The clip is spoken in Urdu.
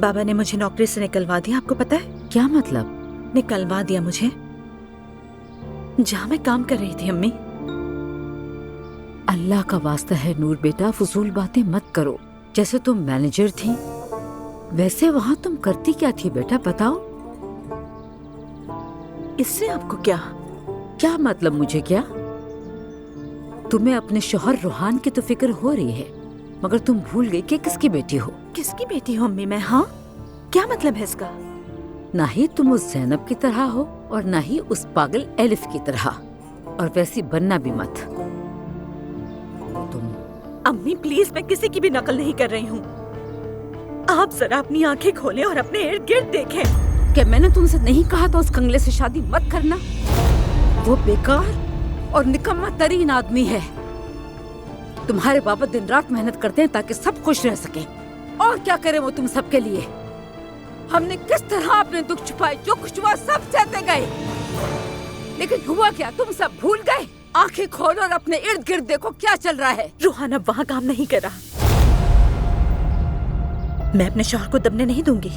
بابا نے مجھے نوکری سے نکلوا دیا، آپ کو پتا ہے؟ کیا مطلب؟ نکلوا دیا مجھے جہاں میں کام کر رہی تھی امی۔ اللہ کا واسطہ ہے نور بیٹا، فضول باتیں مت کرو۔ جیسے تم مینیجر تھی ویسے وہاں تم کرتی کیا تھی بیٹا، بتاؤ۔ اس سے آپ کو کیا؟ کیا مطلب مجھے کیا؟ تمہیں اپنے شوہر روحان کی تو فکر ہو رہی ہے، مگر تم بھول گئی کہ کس کی بیٹی ہو۔ کس کی بیٹی ہوں امی میں؟ ہاں کیا مطلب ہے اس کا؟ نہ ہی تم اس زینب کی طرح ہو اور نہ ہی اس پاگل ایلف کی طرح، اور ویسی بننا بھی مت۔ تم امی پلیز، میں کسی کی بھی نقل نہیں کر رہی ہوں۔ آپ ذرا اپنی آنکھیں کھولیں اور اپنے ارد گرد دیکھیں۔ کیا میں نے تم سے نہیں کہا تھا اس کنگلے سے شادی مت کرنا؟ وہ بیکار اور نکما ترین آدمی ہے۔ تمہارے بابا دن رات محنت کرتے ہیں تاکہ سب خوش رہ سکیں، اور کیا کرے وہ تم سب کے لیے۔ ہم نے کس طرح اپنے دکھ چھپائے، جو کچھ ہوا سب سہتے گئے، لیکن ہوا کیا؟ تم سب بھول گئے۔ آنکھیں کھولو اور اپنے ارد گرد دیکھو کیا چل رہا ہے۔ روحان اب وہاں کام نہیں کر رہا، میں اپنے شوہر کو دبنے نہیں دوں گی۔